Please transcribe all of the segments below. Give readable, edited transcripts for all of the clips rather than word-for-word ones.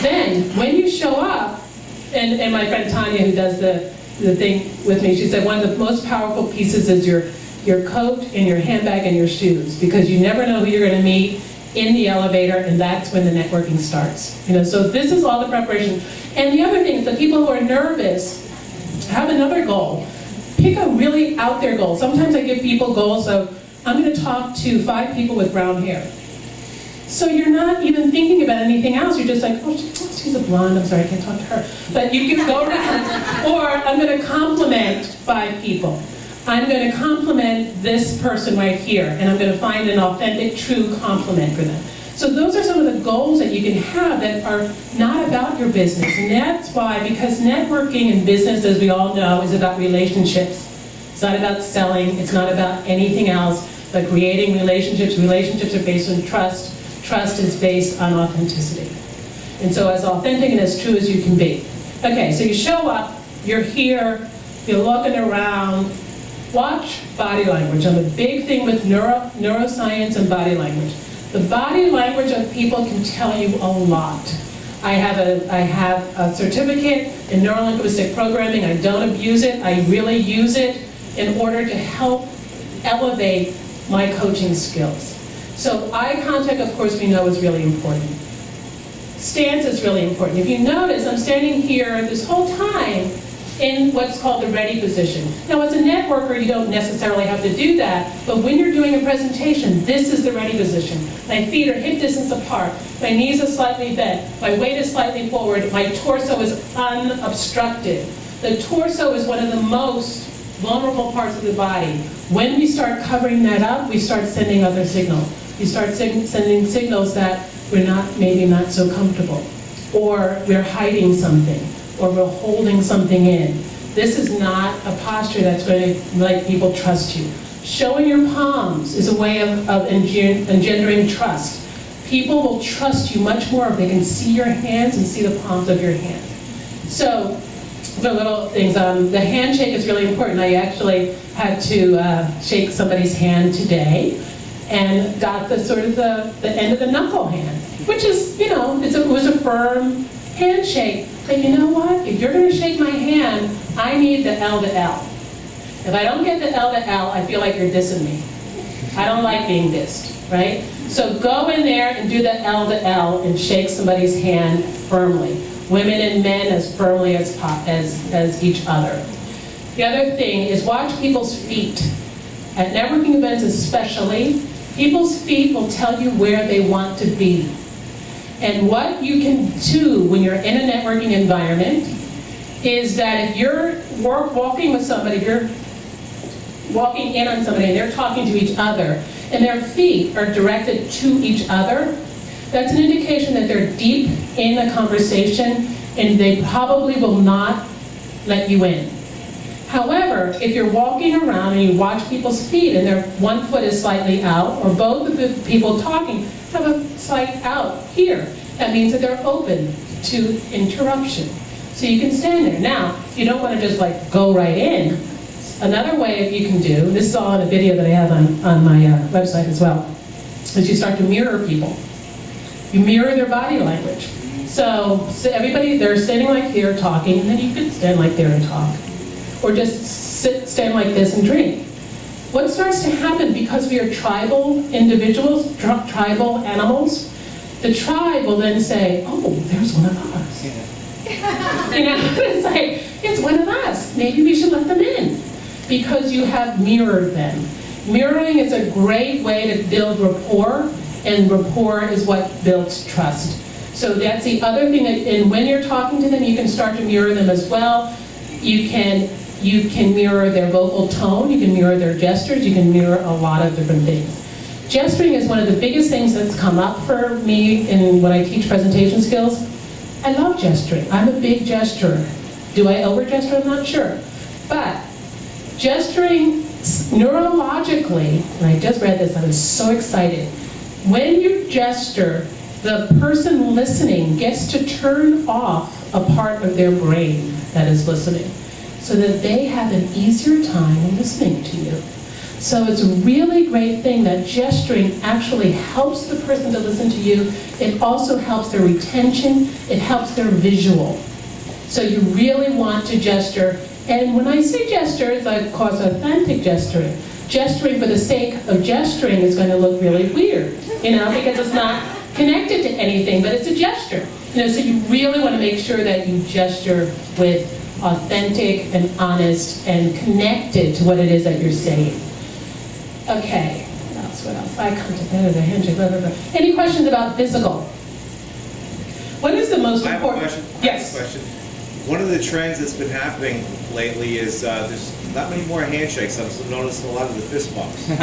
Then, when you show up, and my friend Tanya, who does the thing with me, she said one of the most powerful pieces is your coat and your handbag and your shoes, because you never know who you're going to meet in the elevator, and that's when the networking starts. So this is all the preparation. And the other thing is, the people who are nervous have another goal. Pick a really out there goal. Sometimes I give people goals of, I'm going to talk to 5 people with brown hair. So you're not even thinking about anything else. You're just like, oh, she's a blonde. I'm sorry, I can't talk to her. But you can go around. Or I'm going to compliment 5 people. I'm going to compliment this person right here, and I'm going to find an authentic, true compliment for them. So those are some of the goals that you can have that are not about your business. And that's why, because networking in business, as we all know, is about relationships. It's not about selling. It's not about anything else but creating relationships. Relationships are based on trust. Trust is based on authenticity. And so as authentic and as true as you can be. Okay, so you show up, you're here, you're looking around. Watch body language. I'm a big thing with neuroscience and body language. The body language of people can tell you a lot. I have a certificate in neurolinguistic programming. I don't abuse it. I really use it in order to help elevate my coaching skills. So eye contact, of course, we know is really important. Stance is really important. If you notice, I'm standing here this whole time in what's called the ready position. Now, as a networker, you don't necessarily have to do that, but when you're doing a presentation, this is the ready position. My feet are hip distance apart, my knees are slightly bent, my weight is slightly forward, my torso is unobstructed. The torso is one of the most vulnerable parts of the body. When we start covering that up, we start sending other signals. We start sending signals that we're maybe not so comfortable, or we're hiding something, or we're holding something in. This is not a posture that's going to make people trust you. Showing your palms is a way of engendering trust. People will trust you much more if they can see your hands and see the palms of your hands. So, the little things, the handshake is really important. I actually had to shake somebody's hand today and got the sort of the end of the knuckle hand, which is, it was a firm handshake. But you know what? If you're going to shake my hand, I need the L to L. If I don't get the L to L, I feel like you're dissing me. I don't like being dissed, right? So go in there and do the L to L and shake somebody's hand firmly. Women and men as firmly as each other. The other thing is watch people's feet. At networking events especially, people's feet will tell you where they want to be. And what you can do when you're in a networking environment is that if you're walking with somebody, if you're walking in on somebody and they're talking to each other, and their feet are directed to each other, that's an indication that they're deep in a conversation and they probably will not let you in. However, if you're walking around and you watch people's feet and their one foot is slightly out, or both of the people talking have a slight out here, that means that they're open to interruption. So you can stand there. Now, you don't want to just go right in. Another way you can do, this is all in a video that I have on my website as well, is you start to mirror people. You mirror their body language. So everybody, they're standing like here talking, and then you could stand like there and talk. Or just stand like this and drink. What starts to happen, because we are tribal individuals, tribal animals, the tribe will then say, oh, there's one of us. It's like, it's one of us. Maybe we should let them in. Because you have mirrored them. Mirroring is a great way to build rapport, and rapport is what builds trust. So that's the other thing, and when you're talking to them, you can start to mirror them as well. You can mirror their vocal tone, you can mirror their gestures, you can mirror a lot of different things. Gesturing is one of the biggest things that's come up for me when I teach presentation skills. I love gesturing. I'm a big gesturer. Do I over-gesture? I'm not sure. But gesturing neurologically, and I just read this, I was so excited. When you gesture, the person listening gets to turn off a part of their brain that is listening, so that they have an easier time listening to you. So it's a really great thing that gesturing actually helps the person to listen to you. It also helps their retention. It helps their visual. So you really want to gesture. And when I say gesture, it's like, of course, authentic gesturing. Gesturing for the sake of gesturing is going to look really weird, because it's not connected to anything, but it's a gesture. So you really want to make sure that you gesture with authentic and honest and connected to what it is that you're saying. Okay, what else? Eye contact, handshake, blah, blah, blah. Any questions about physical? What is the most important? I have a question. Yes. I have a question. One of the trends that's been happening lately is there's not many more handshakes. I've noticed a lot of the fist bumps. Oh.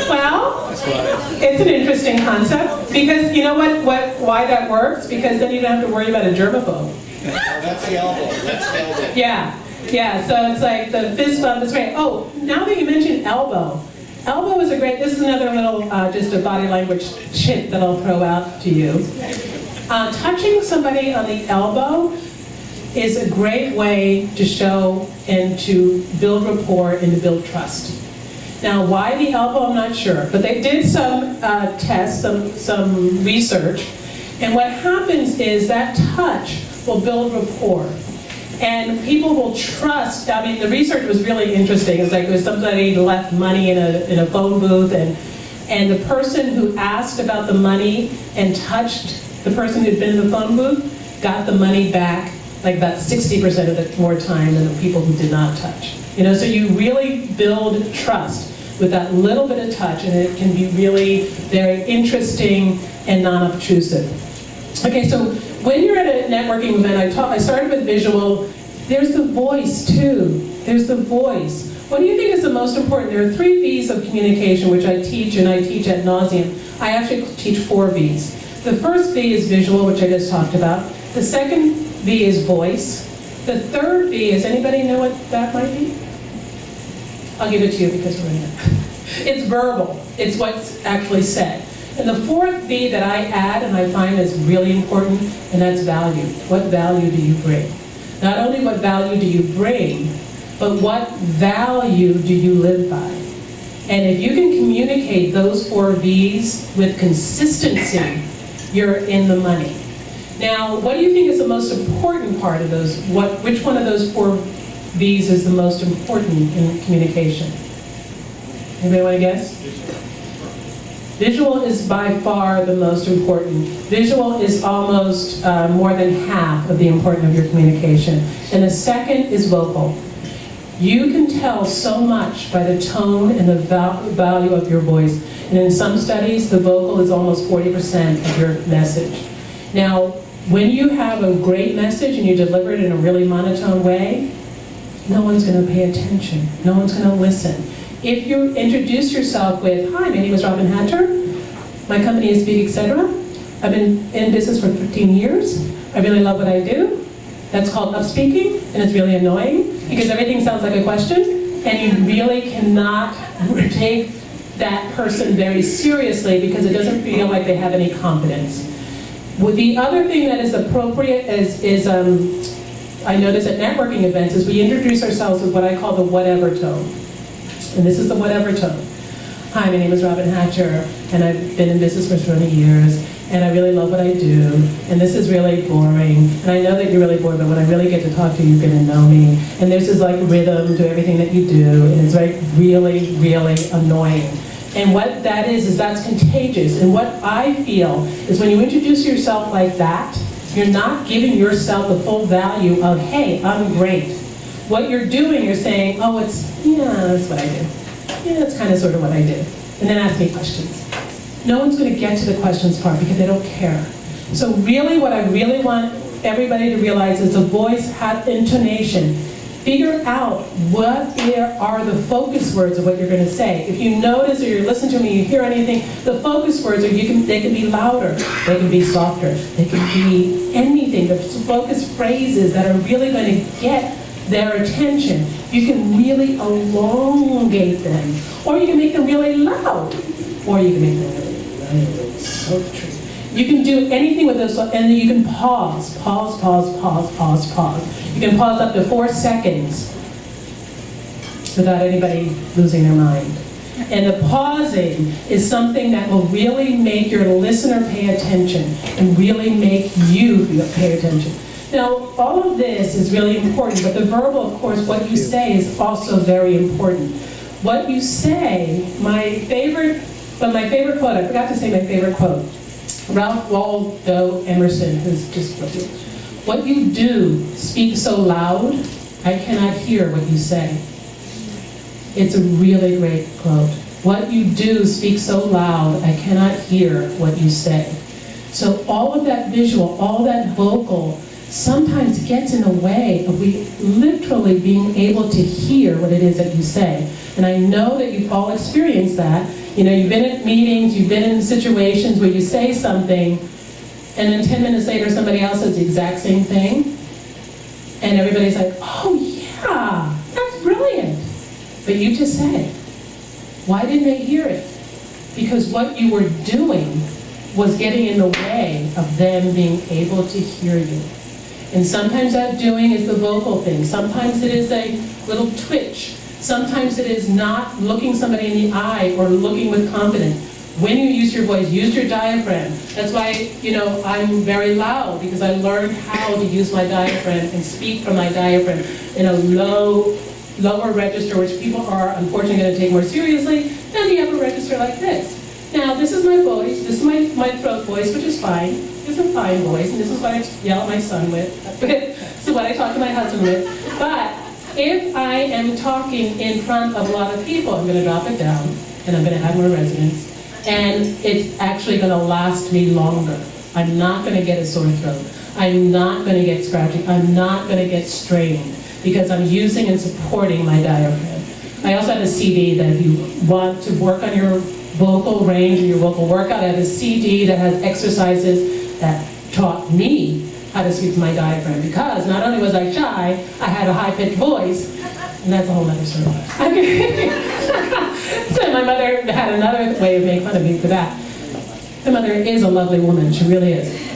Well, it's an interesting concept because you know why that works? Because then you don't have to worry about a germaphobe. That's the elbow. That's the elbow. Yeah, so it's like the fist bump is great. Oh, now that you mentioned elbow. Elbow is this is another little, just a body language tip that I'll throw out to you. Touching somebody on the elbow is a great way to show and to build rapport and to build trust. Now, why the elbow, I'm not sure, but they did some tests, some research, and what happens is that touch will build rapport. And people will trust. I mean, the research was really interesting. It's like there was somebody left money in a phone booth, and the person who asked about the money and touched the person who'd been in the phone booth got the money back like about 60% of the more time than the people who did not touch. So you really build trust with that little bit of touch, and it can be really very interesting and non-obtrusive. Okay, so when you're at a networking event, I started with visual. There's the voice too. There's the voice. What do you think is the most important? There are 3 V's of communication, which I teach, and I teach ad nauseum. I actually teach 4 V's. The first V is visual, which I just talked about. The second V is voice. The third V is, anybody know what that might be? I'll give it to you because we're in it. It's verbal. It's what's actually said. And the fourth V that I add and I find is really important, and that's value. What value do you bring? Not only what value do you bring, but what value do you live by? And if you can communicate those 4 V's with consistency, you're in the money. Now, what do you think is the most important part of those? Which one of those 4 V's is the most important in communication? Anybody want to guess? Visual is by far the most important. Visual is almost more than half of the importance of your communication. And the second is vocal. You can tell so much by the tone and the value of your voice. And in some studies, the vocal is almost 40% of your message. Now, when you have a great message and you deliver it in a really monotone way, no one's going to pay attention. No one's going to listen. If you introduce yourself with, hi, my name is Robin Hatcher. My company is Speak, etc. I've been in business for 15 years. I really love what I do. That's called upspeaking, and it's really annoying because everything sounds like a question, and you really cannot take that person very seriously because it doesn't feel like they have any confidence. Well, the other thing that is appropriate is I notice at networking events is we introduce ourselves with what I call the whatever tone. And this is the whatever tone. Hi, my name is Robin Hatcher, and I've been in business for 20 years, and I really love what I do, and this is really boring, and I know that you're really bored, but when I really get to talk to you, you're going to know me. And there's this like rhythm to everything that you do, and it's like really, really annoying. And what that is that's contagious. And what I feel is when you introduce yourself like that, you're not giving yourself the full value of, hey, I'm great. What you're doing, you're saying, oh, that's what I do. Yeah, that's kind of sort of what I do. And then ask me questions. No one's going to get to the questions part because they don't care. So really what I really want everybody to realize is the voice has intonation. Figure out what are the focus words of what you're going to say. If you notice or you're listening to me, you hear anything, the focus words they can be louder, they can be softer, they can be anything. The focus phrases that are really going to get their attention. You can really elongate them, or you can make them really loud, or you can make them really sultry. You can do anything with those, and then you can pause. You can pause up to 4 seconds without anybody losing their mind. And the pausing is something that will really make your listener pay attention and really make you pay attention. Now, all of this is really important, but the verbal, of course, what you say is also very important. What you say, my favorite quote, I forgot to say my favorite quote. Ralph Waldo Emerson, who's just brilliant. What you do speaks so loud, I cannot hear what you say. It's a really great quote. What you do speaks so loud, I cannot hear what you say. So all of that visual, all that vocal, sometimes gets in the way of we literally being able to hear what it is that you say. And I know that you've all experienced that. You know, you've been at meetings, you've been in situations where you say something, and then 10 minutes later somebody else says the exact same thing, and everybody's like, oh yeah, that's brilliant. But you just said it. Why didn't they hear it? Because what you were doing was getting in the way of them being able to hear you. And sometimes that doing is the vocal thing. Sometimes it is a little twitch. Sometimes it is not looking somebody in the eye or looking with confidence. When you use your voice, use your diaphragm. That's why, you know, I'm very loud, because I learned how to use my diaphragm and speak from my diaphragm in a lower register, which people are unfortunately going to take more seriously than the upper register like this. Now, this is my voice. This is my throat voice, which is fine. It's a fine voice, and this is what I yell at my son with. This is what I talk to my husband with. But if I am talking in front of a lot of people, I'm going to drop it down, and I'm going to add more resonance, and it's actually going to last me longer. I'm not going to get a sore throat. I'm not going to get scratchy. I'm not going to get strained, because I'm using and supporting my diaphragm. I also have a CD that if you want to work on your vocal range and your vocal workout, I have a CD that has exercises that taught me how to speak to my diaphragm, because not only was I shy, I had a high-pitched voice, and that's a whole other story. Okay. So my mother had another way of making fun of me for that. My mother is a lovely woman, she really is.